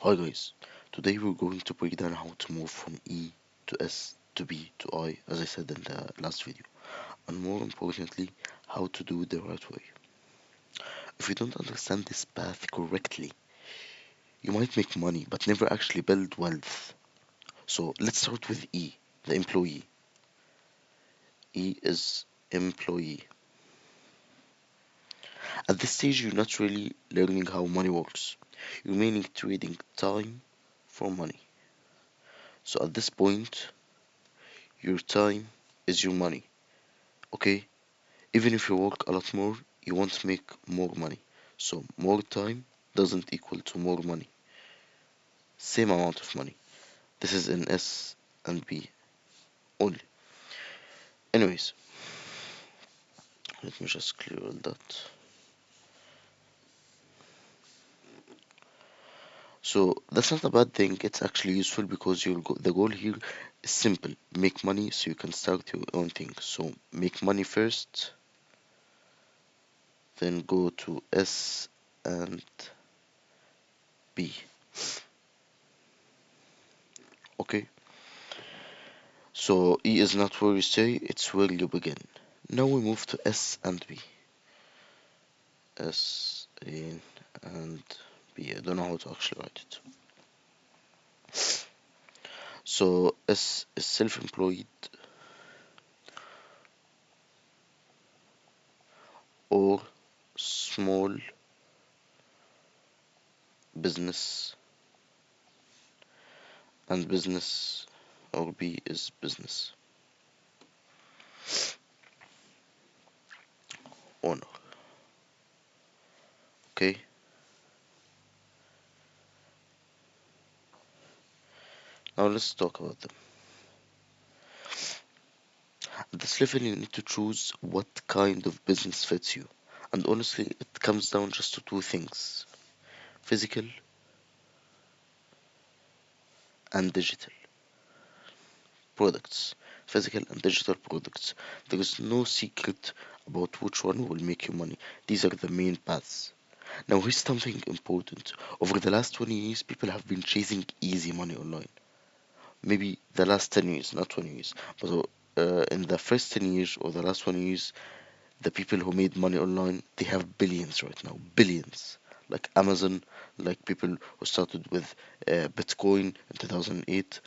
Hi guys, today we're going to break down how to move from E to S to B to I, as I said in the last video, and more importantly, how to do it the right way. If you don't understand this path correctly, you might make money but never actually build wealth. So let's start with E, the employee. E is employee. At this stage, you're not really learning how money works. You're mainly trading time for money. So at this point, your time is your money, okay? Even if you work a lot more, you want to make more money. So more time doesn't equal to more money. Same amount of money. This is in S and B only. Anyways, let me just clear all that. So that's not a bad thing. It's actually useful because the goal here is simple. Make money so you can start your own thing. So make money first, then go to S and B. Okay? So E is not where you stay, it's where you begin. Now we move to S and B. S A and B. I don't know how to actually write it. So S is self-employed or small business, and business or B is business owner. Okay. Now let's talk about them. At this level, you need to choose what kind of business fits you. And honestly, it comes down just to two things: physical and digital products. Physical and digital products. There is no secret about which one will make you money. These are the main paths. Now, here's something important. Over the last 20 years, people have been chasing easy money online. Maybe the last 10 years, not 20 years, but in the first 10 years or the last 20 years, the people who made money online, they have billions right now. Billions. Like Amazon, like people who started with Bitcoin in 2008,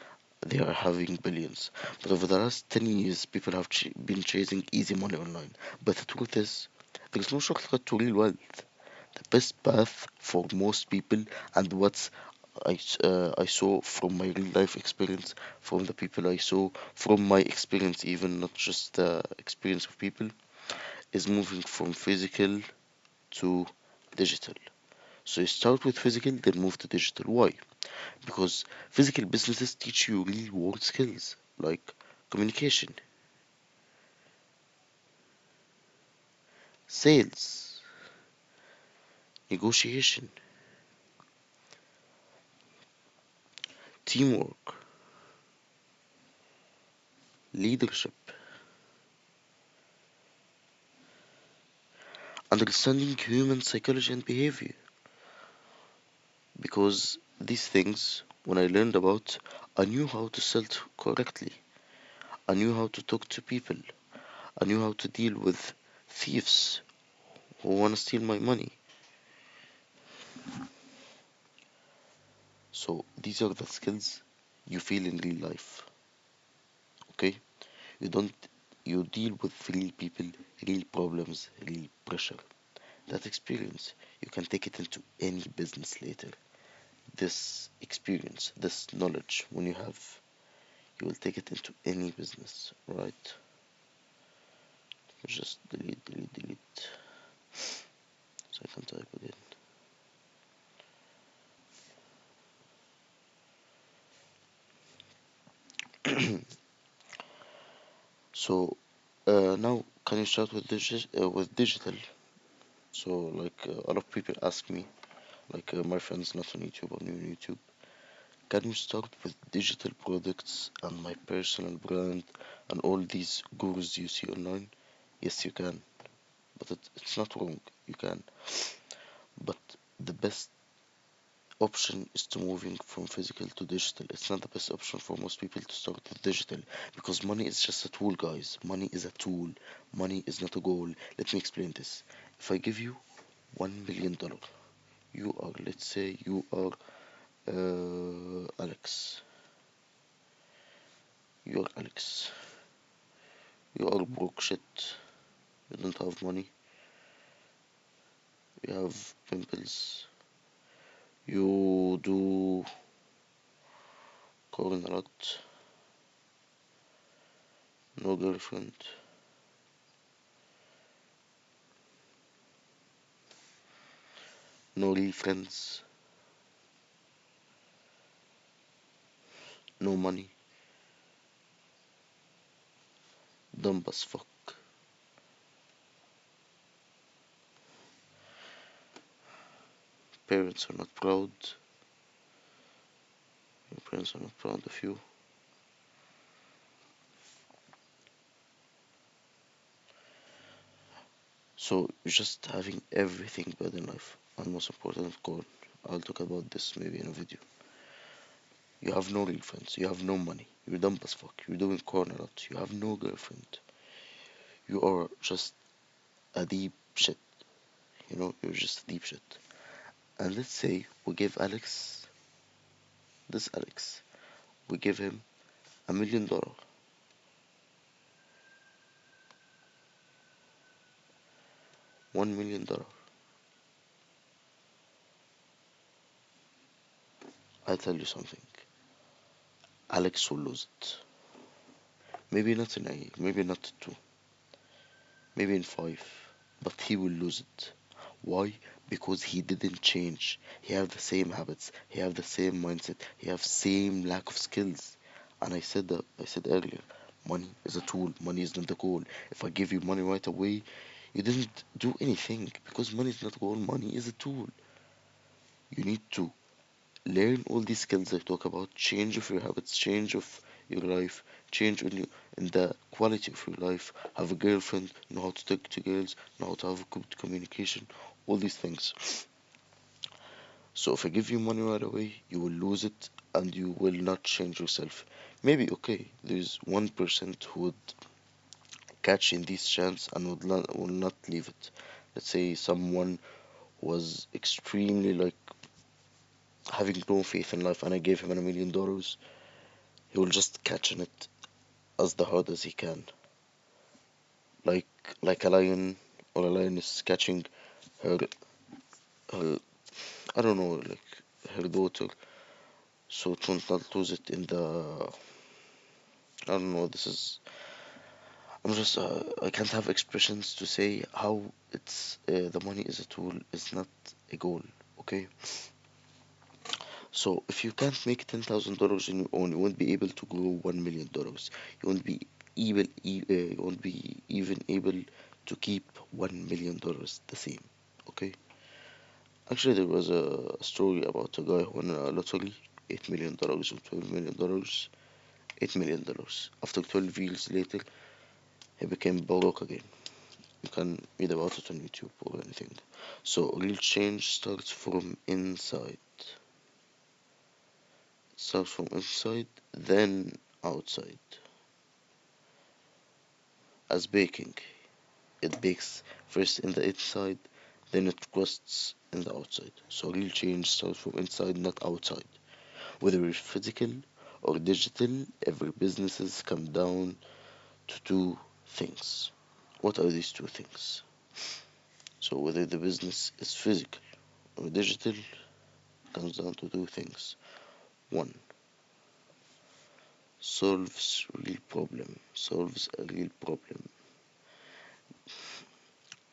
they are having billions. But over the last 10 years, people have been chasing easy money online. But the truth is, there is no shortcut to real wealth. The best path for most people, and what I saw from my real life experience, from the people I saw, from my experience, even not just the experience of people, is moving from physical to digital. So you start with physical, then move to digital. Why? Because physical businesses teach you real world skills like communication, sales, negotiation, teamwork, leadership, understanding human psychology and behavior. Because these things, when I learned about, I knew how to sell correctly. I knew how to talk to people. I knew how to deal with thieves who want to steal my money. So these are the skills you feel in real life. Okay? You don't you deal with real people, real problems, real pressure. That experience, you can take it into any business later. This experience, this knowledge, when you have, you will take it into any business, right? Just delete, so I can type again. So now, can you start with digital? So a lot of people ask me, my friends not on YouTube, on YouTube, can you start with digital products and my personal brand and all these gurus you see online? Yes, you can, but it's not wrong. You can, but the best option is to moving from physical to digital. It's not the best option for most people to start with digital because money is just a tool, guys. Money is a tool. Money is not a goal. Let me explain this. If I give you $1 million, you are, let's say, you are Alex. You are Alex. You are broke shit. You don't have money. You have pimples. You do corn a lot. No girlfriend. No real friends. No money. Dumb as fuck. Parents are not proud. Your parents are not proud of you. So you're just having everything bad in life. And most important, corn. I'll talk about this maybe in a video. You have no real friends. You have no money. You're dumb as fuck. You're doing corn a lot. You have no girlfriend. You are just a deep shit. You know, you're just a deep shit. And let's say we give Alex, we give him $1 million. $1 million. I tell you something. Alex will lose it. Maybe not in a year, maybe not two, maybe in five, but he will lose it. Why? Because he didn't change. He have the same habits. He have the same mindset. He have same lack of skills. And I said that. I said earlier, money is a tool. Money is not the goal. If I give you money right away, you didn't do anything because money is not the goal. Money is a tool. You need to learn all these skills I talk about, change of your habits, change of your life, change in the quality of your life, have a girlfriend, know how to talk to girls, know how to have good communication, all these things. So if I give you money right away, you will lose it and you will not change yourself. Maybe okay, there's 1% who would catch in this chance and will not leave it. Let's say someone was extremely like having no faith in life and I gave him $1 million, he will just catch in it as the hard as he can. Like like a lion or a lioness catching her her I don't know, like her daughter, so it will not lose it in the I don't know, this is I'm just I can't have expressions to say how it's the money is a tool is not a goal, okay? So if you can't make $10,000 on your own, you won't be able to grow $1 million. You won't be you won't be even able to keep $1 million the same. Okay. Actually, there was a story about a guy who won a lottery, $8 million or $12 million, $8 million. After 12 years later, he became broke again. You can read about it on YouTube or anything. So real change starts from inside. Starts from inside, then outside. As baking, it bakes first in the inside, then it crusts in the outside. So real change starts from inside, not outside. Whether it's physical or digital, every businesses come down to two things. What are these two things? So whether the business is physical or digital comes down to two things. One, solves a real problem.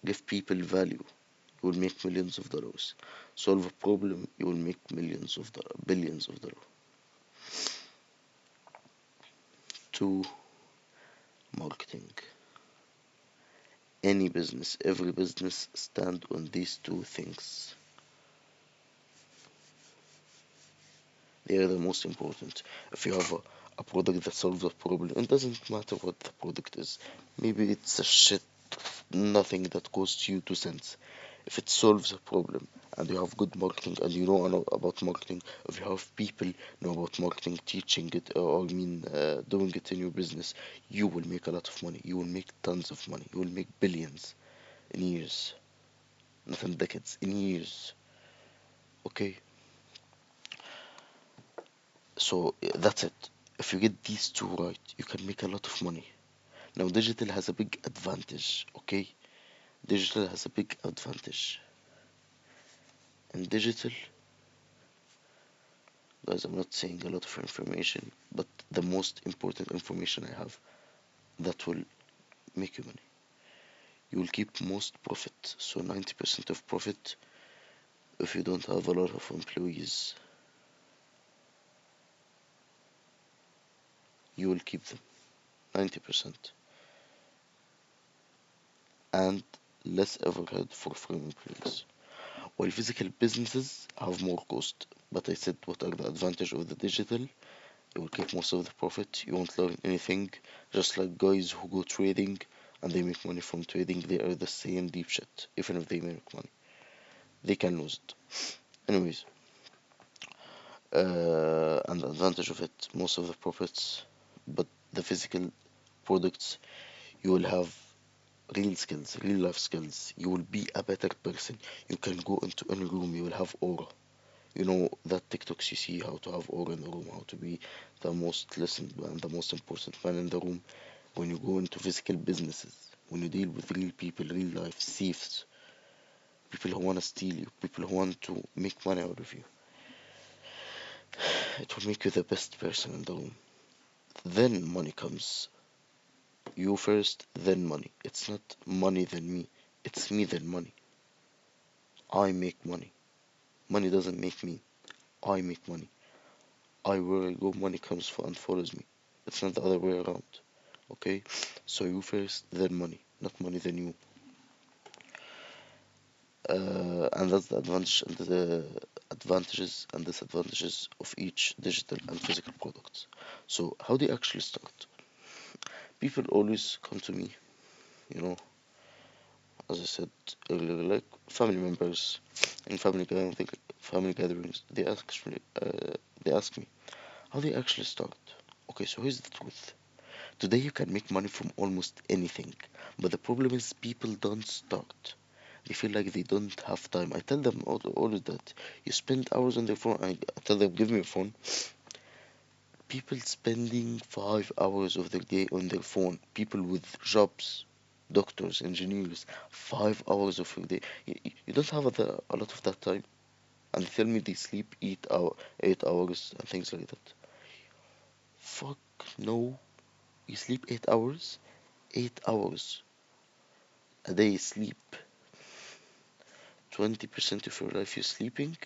Give people value, you will make millions of dollars. Solve a problem, you will make millions of dollars, billions of dollars. Two, marketing. Any business, every business stand on these two things. They are the most important. If you have a product that solves a problem, it doesn't matter what the product is. Maybe it's a shit, nothing that costs you 2 cents. if it solves a problem and you have good marketing and you know about marketing, if you have people know about marketing, teaching it or doing it in your business, you will make a lot of money. You will make tons of money. You will make billions in years, not in decades, in years. Okay, so that's it. If you get these two right, you can make a lot of money. Now, digital has a big advantage. Okay, digital has a big advantage. And digital, guys, I'm not saying a lot of information, but the most important information I have that will make you money. You will keep most profit, so 90% of profit if you don't have a lot of employees. You will keep them 90% and less overhead for firm employees. While physical businesses have more cost, but I said what are the advantage of the digital? You will keep most of the profit. You won't learn anything. Just like guys who go trading and they make money from trading, they are the same deep shit. Even if they make money, they can lose it. Anyways, and the advantage of it, most of the profits, but the physical products, you will have real skills, real life skills. You will be a better person. You can go into any room, you will have aura. You know that TikToks you see how to have aura in the room, how to be the most listened and the most important man in the room. When you go into physical businesses, when you deal with real people, real life thieves, people who want to steal you, people who want to make money out of you, it will make you the best person in the room. Then money comes. You first, then money. It's not money then me. It's me then money. I make money. Money doesn't make me. I make money. I where I go, money comes for and follows me. It's not the other way around. Okay? So you first, then money. Not money then you. And that's the advantage and the advantages and disadvantages of each digital and physical product. So how do you actually start? People always come to me, you know, as I said earlier, like family members in family gatherings, they ask me, how do you actually start? Okay, so here's the truth. Today you can make money from almost anything, but the problem is people don't start. They feel like they don't have time. I tell them always that you spend hours on their phone. I tell them, give me a phone. People spending 5 hours of their day on their phone. People with jobs, doctors, engineers, 5 hours of your day. You don't have a lot of that time. And they tell me they sleep 8 hours and things like that. Fuck no. You sleep 8 hours? 8 hours a day sleep. 20% of your life you're sleeping.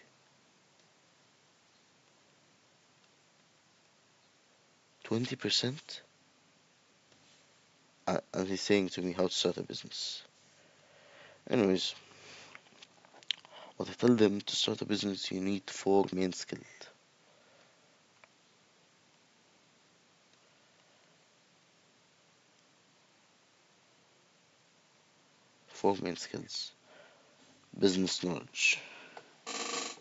20%? And he's saying to me how to start a business. Anyways, what I tell them to start a business, you need four main skills. Four main skills. Business knowledge.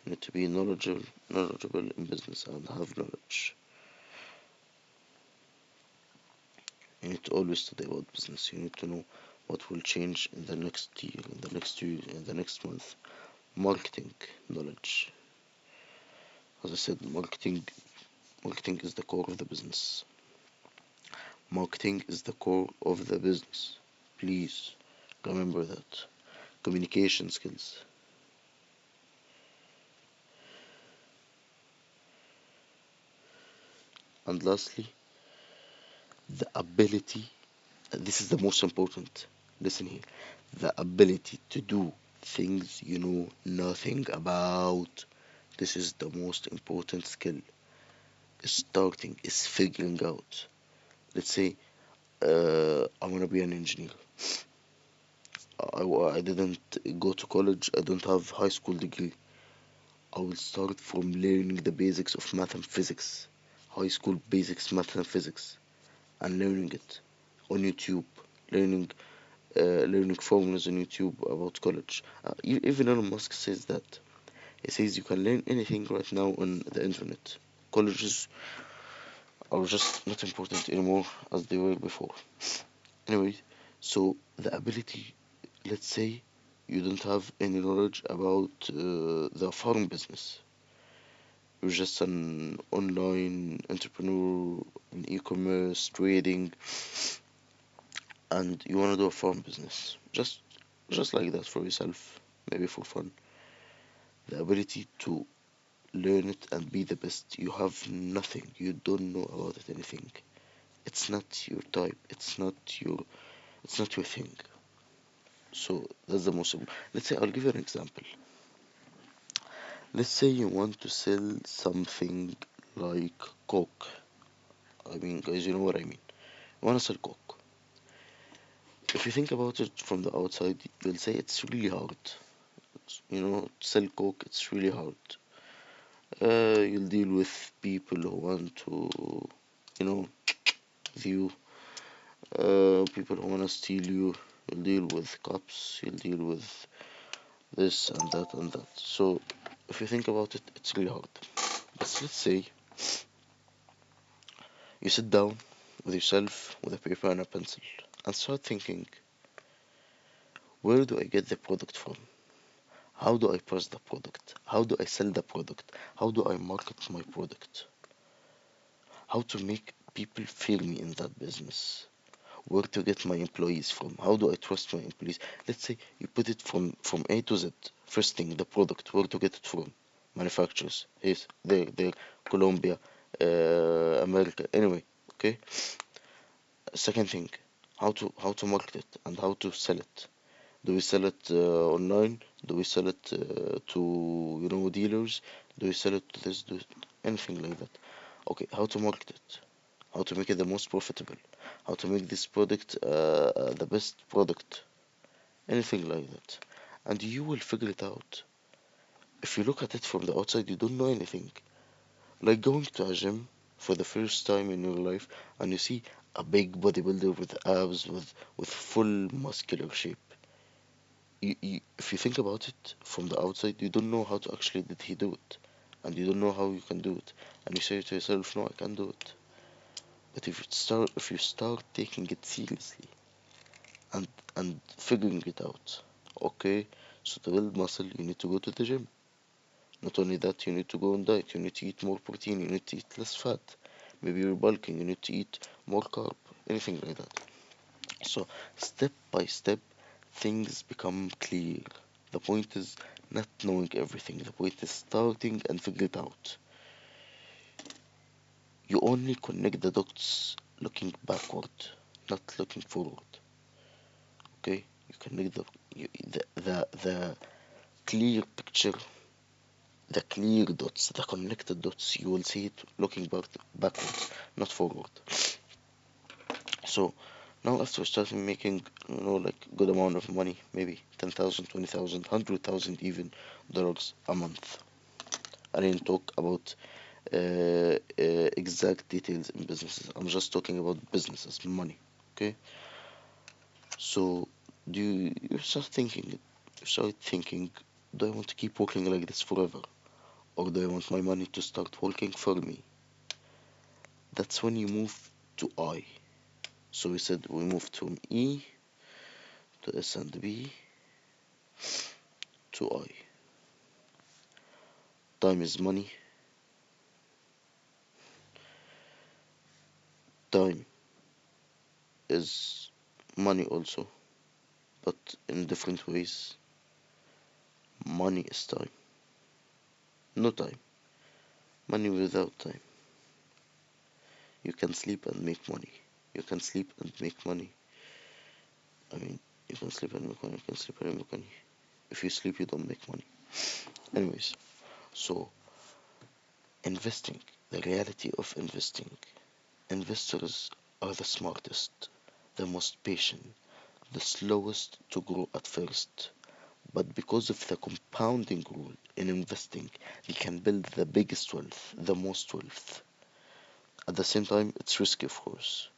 You need to be knowledgeable in business and have knowledge. You need to always study about business. You need to know what will change in the next year, in the next 2 years, in the next month. Marketing knowledge. As I said, marketing is the core of the business. Marketing is the core of the business. Please remember that. Communication skills. And lastly, the ability, this is the most important. Listen here. The ability to do things you know nothing about. This is the most important skill. Starting is figuring out. Let's say I want to be an engineer. I didn't go to college. I don't have high school degree. I will start from learning the basics of math and physics, high school basics math and physics, and learning it on YouTube, learning learning formulas on YouTube about college. Even Elon Musk says that. He says you can learn anything right now on the internet. Colleges are just not important anymore as they were before. Anyway, so the ability, let's say you don't have any knowledge about the farm business. You're just an online entrepreneur in e-commerce trading, and you want to do a farm business, just like that for yourself, maybe for fun. The ability to learn it and be the best. You have nothing. You don't know about it anything. It's not your type. It's not your thing. So that's the most. Let's say I'll give you an example. Let's say you want to sell something like Coke. I mean, guys, you know what I mean. You want to sell Coke. If you think about it from the outside, you'll say it's really hard. To sell Coke, it's really hard. You'll deal with people who want to, you know, you, people who want to steal you. You'll deal with cops. You'll deal with this and that and that. So, if you think about it, it's really hard. But let's say you sit down with yourself with a paper and a pencil and start thinking, where do I get the product from? How do I price the product? How do I sell the product? How do I market my product? How to make people feel me in that business? Where to get my employees from? How do I trust my employees? Let's say you put it from A to Z. First thing, the product, where to get it from? Manufacturers, yes, there, Colombia, America, anyway, okay? Second thing, how to market it and how to sell it. Do we sell it online? Do we sell it to dealers? Do we sell it to this? Anything like that? Okay, how to market it? How to make it the most profitable? How to make this product the best product? Anything like that, and you will figure it out. If you look at it from the outside, you don't know anything. Like going to a gym for the first time in your life, and you see a big bodybuilder with abs, with full muscular shape. If you think about it from the outside, you don't know how to actually did he do it, and you don't know how you can do it, and you say to yourself, "No, I can do it." But if you start taking it seriously and figuring it out, okay, so to build muscle, you need to go to the gym. Not only that, you need to go on diet. You need to eat more protein. You need to eat less fat. Maybe you're bulking. You need to eat more carb. Anything like that. So step by step, things become clear. The point is not knowing everything. The point is starting and figure it out. You only connect the dots looking backward, not looking forward. Okay? You connect the clear picture, the clear dots, the connected dots. You will see it looking backwards, not forward. So now after starting making, like good amount of money, maybe 10,000, 20,000, 100,000 even dollars a month. I didn't talk about exact details in businesses. I'm just talking about businesses, money. Okay. So you start thinking, do I want to keep working like this forever, or do I want my money to start working for me? That's when you move to I. So we said we moved from E to S and B to I. Time is money. Time is money also, but in different ways. Money is time. No time. Money without time. You can sleep and make money. You can sleep and make money. I mean, you can sleep and make money. You can sleep and make money. If you sleep, you don't make money. Anyways, so investing, the reality of investing. Investors are the smartest, the most patient, the slowest to grow at first. But because of the compounding rule in investing, they can build the biggest wealth, the most wealth. At the same time, it's risky, of course.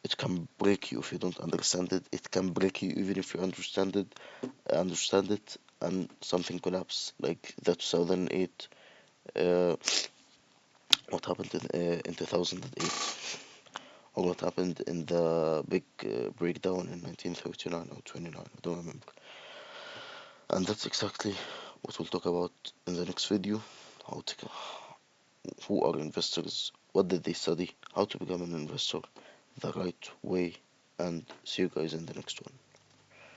It can break you if you don't understand it. It can break you even if you understand it, and something collapse like the 2008. Uh, what happened in 2008, or what happened in the big breakdown in 1939 or 29. I don't remember. And that's exactly what we'll talk about in the next video. How to, who are investors? What did they study? How to become an investor the right way? And see you guys in the next one.